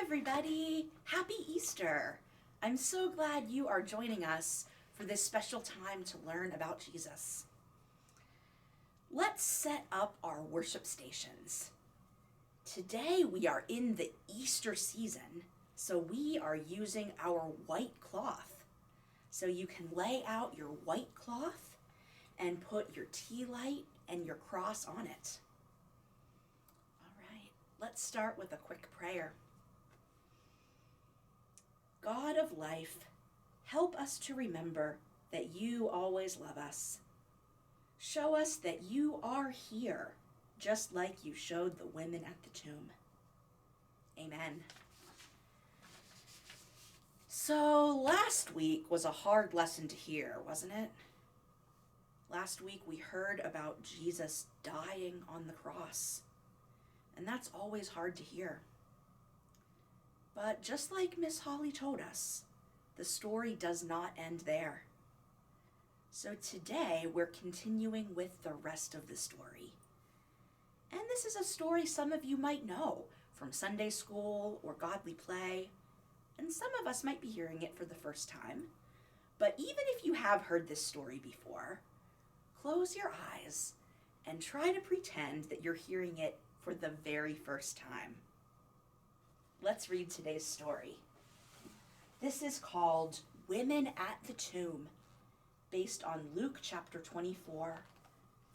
everybody! Happy Easter! I'm so glad you are joining us for this special time to learn about Jesus. Let's set up our worship stations. Today we are in the Easter season, so we are using our white cloth. So you can lay out your white cloth and put your tea light and your cross on it. All right, let's start with a quick prayer. God of life, help us to remember that you always love us. Show us that you are here, just like you showed the women at the tomb. Amen. So last week was a hard lesson to hear, wasn't it? Last week we heard about Jesus dying on the cross, and that's always hard to hear. But just like Miss Holly told us, the story does not end there. So today we're continuing with the rest of the story. And this is a story some of you might know from Sunday school or godly play, and some of us might be hearing it for the first time. But even if you have heard this story before, close your eyes and try to pretend that you're hearing it for the very first time. Let's read today's story. This is called Women at the Tomb, based on Luke chapter 24,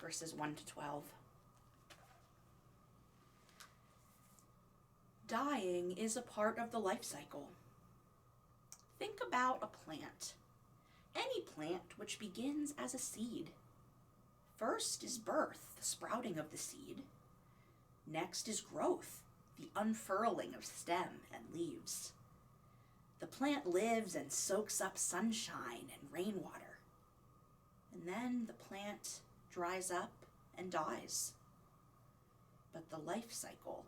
verses 1 to 12. Dying is a part of the life cycle. Think about a plant. Any plant which begins as a seed. First is birth, the sprouting of the seed. Next is growth, the unfurling of stem and leaves. The plant lives and soaks up sunshine and rainwater. And then the plant dries up and dies. But the life cycle,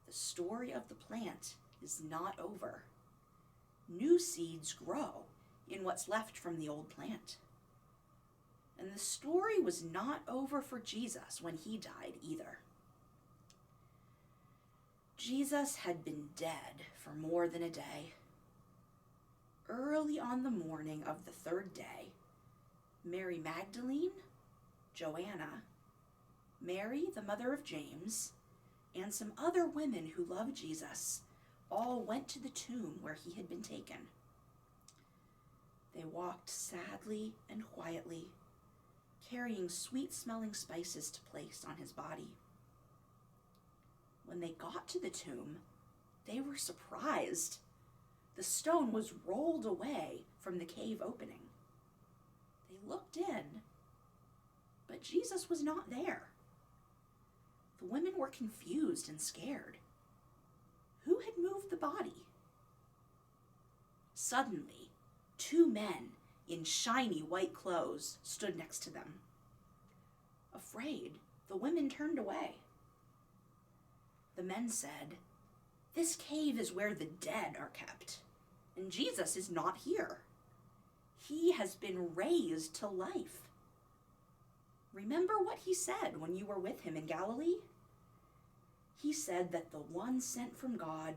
the story of the plant, is not over. New seeds grow in what's left from the old plant. And the story was not over for Jesus when he died either. Jesus had been dead for more than a day. Early on the morning of the third day, Mary Magdalene, Joanna, Mary, the mother of James, and some other women who loved Jesus all went to the tomb where he had been taken. They walked sadly and quietly, carrying sweet-smelling spices to place on his body. When they got to the tomb, they were surprised. The stone was rolled away from the cave opening. They looked in, but Jesus was not there. The women were confused and scared. Who had moved the body? Suddenly, two men in shiny white clothes stood next to them. Afraid, the women turned away. The men said, "This cave is where the dead are kept, and Jesus is not here. He has been raised to life. Remember what he said when you were with him in Galilee? He said that the one sent from God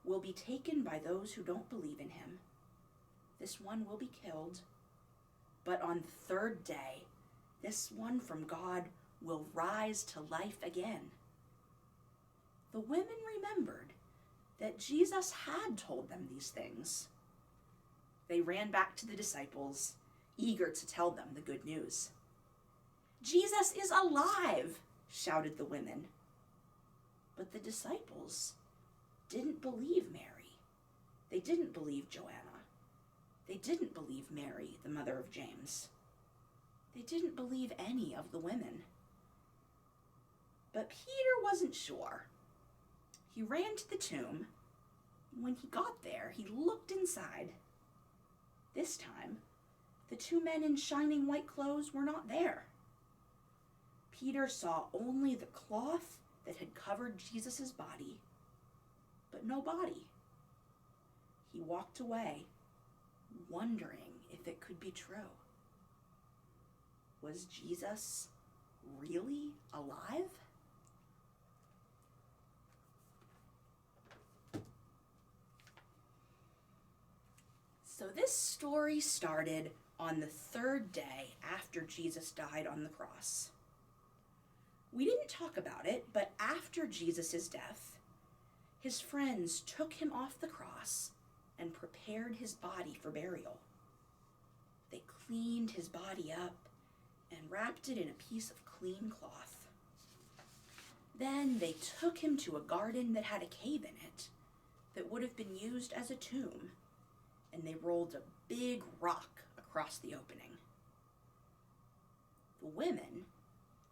will be taken by those who don't believe in him. This one will be killed, but on the third day, this one from God will rise to life again." The women remembered that Jesus had told them these things. They ran back to the disciples, eager to tell them the good news. "Jesus is alive!" shouted the women. But the disciples didn't believe Mary. They didn't believe Joanna. They didn't believe Mary, the mother of James. They didn't believe any of the women. But Peter wasn't sure. He ran to the tomb. When he got there, he looked inside. This time, the two men in shining white clothes were not there. Peter saw only the cloth that had covered Jesus' body, but no body. He walked away, wondering if it could be true. Was Jesus really alive? So this story started on the third day after Jesus died on the cross. We didn't talk about it, but after Jesus' death, his friends took him off the cross and prepared his body for burial. They cleaned his body up and wrapped it in a piece of clean cloth. Then they took him to a garden that had a cave in it that would have been used as a tomb, and they rolled a big rock across the opening. The women,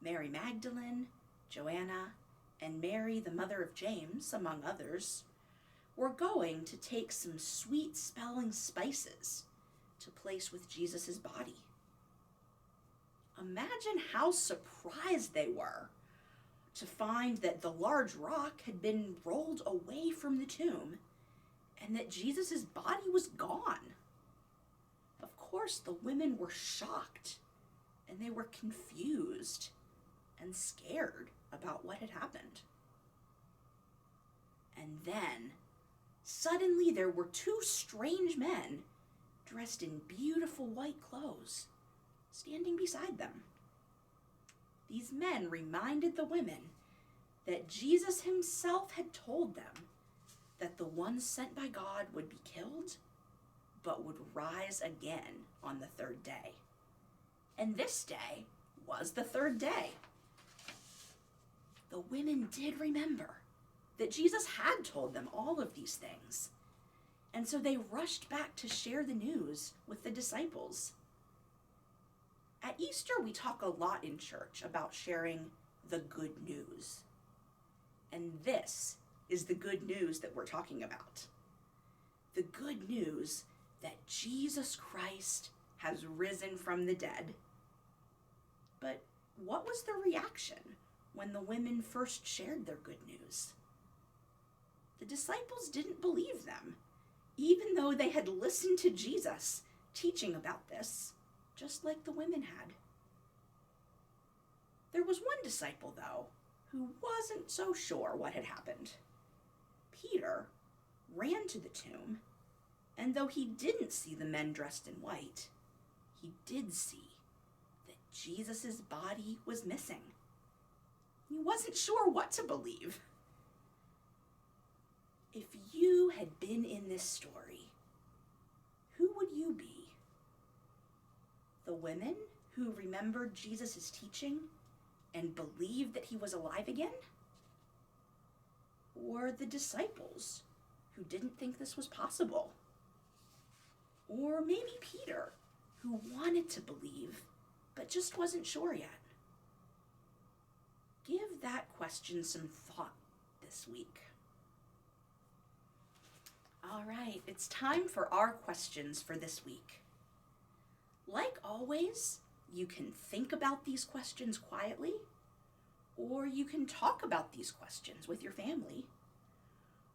Mary Magdalene, Joanna, and Mary, the mother of James, among others, were going to take some sweet-smelling spices to place with Jesus' body. Imagine how surprised they were to find that the large rock had been rolled away from the tomb and that Jesus' body was gone. Of course, the women were shocked and they were confused and scared about what had happened. And then, suddenly there were two strange men dressed in beautiful white clothes standing beside them. These men reminded the women that Jesus himself had told them that the one sent by God would be killed, but would rise again on the third day. And this day was the third day. The women did remember that Jesus had told them all of these things, and so they rushed back to share the news with the disciples. At Easter, we talk a lot in church about sharing the good news. And this is the good news that we're talking about. The good news that Jesus Christ has risen from the dead. But what was the reaction when the women first shared their good news? The disciples didn't believe them, even though they had listened to Jesus teaching about this, just like the women had. There was one disciple, though, who wasn't so sure what had happened. Peter ran to the tomb, and though he didn't see the men dressed in white, he did see that Jesus' body was missing. He wasn't sure what to believe. If you had been in this story, who would you be? The women who remembered Jesus' teaching and believed that he was alive again? Or the disciples who didn't think this was possible? Or maybe Peter, who wanted to believe but just wasn't sure yet? Give that question some thought this week. All right, it's time for our questions for this week. Like always, you can think about these questions quietly, or you can talk about these questions with your family,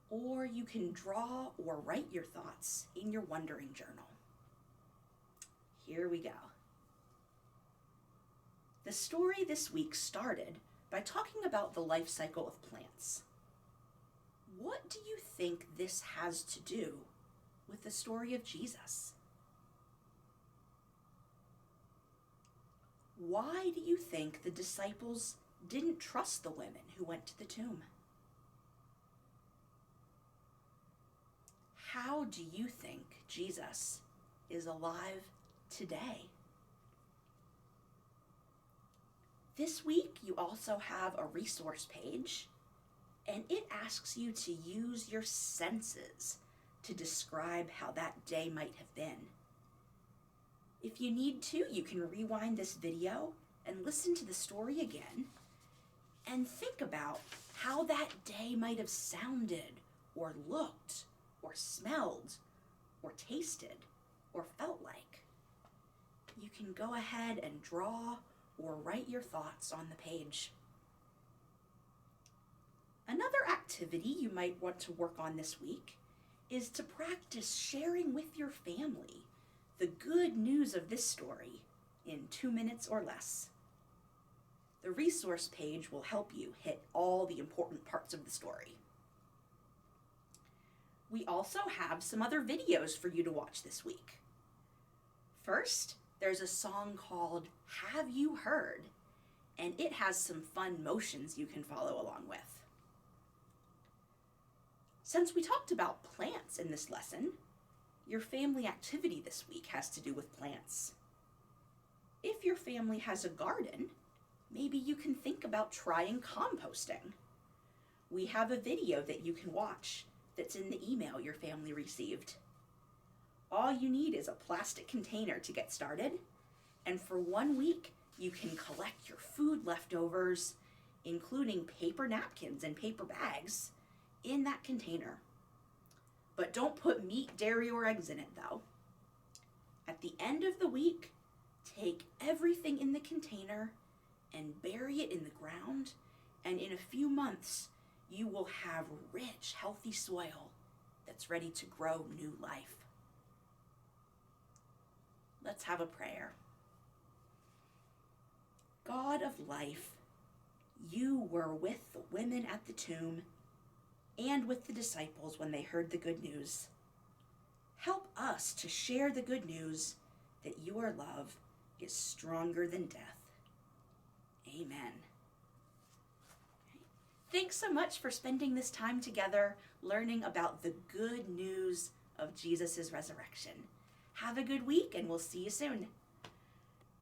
or you can draw or write your thoughts in your wondering journal. Here we go. The story this week started by talking about the life cycle of plants. What do you think this has to do with the story of Jesus? Why do you think the disciples didn't trust the women who went to the tomb? How do you think Jesus is alive today? This week, you also have a resource page, and it asks you to use your senses to describe how that day might have been. If you need to, you can rewind this video and listen to the story again and think about how that day might have sounded or looked or smelled or tasted or felt like. You can go ahead and draw or write your thoughts on the page. Another activity you might want to work on this week is to practice sharing with your family the good news of this story in 2 minutes or less. The resource page will help you hit all the important parts of the story. We also have some other videos for you to watch this week. First, there's a song called Have You Heard? And it has some fun motions you can follow along with. Since we talked about plants in this lesson, your family activity this week has to do with plants. If your family has a garden, maybe you can think about trying composting. We have a video that you can watch that's in the email your family received. All you need is a plastic container to get started, and for 1 week, you can collect your food leftovers, including paper napkins and paper bags, in that container. But don't put meat, dairy, or eggs in it, though. At the end of the week, take everything in the container and bury it in the ground, and in a few months, you will have rich, healthy soil that's ready to grow new life. Let's have a prayer. God of life, you were with the women at the tomb and with the disciples when they heard the good news. Help us to share the good news that your love is stronger than death. Amen. Thanks so much for spending this time together learning about the good news of Jesus' resurrection. Have a good week, and we'll see you soon.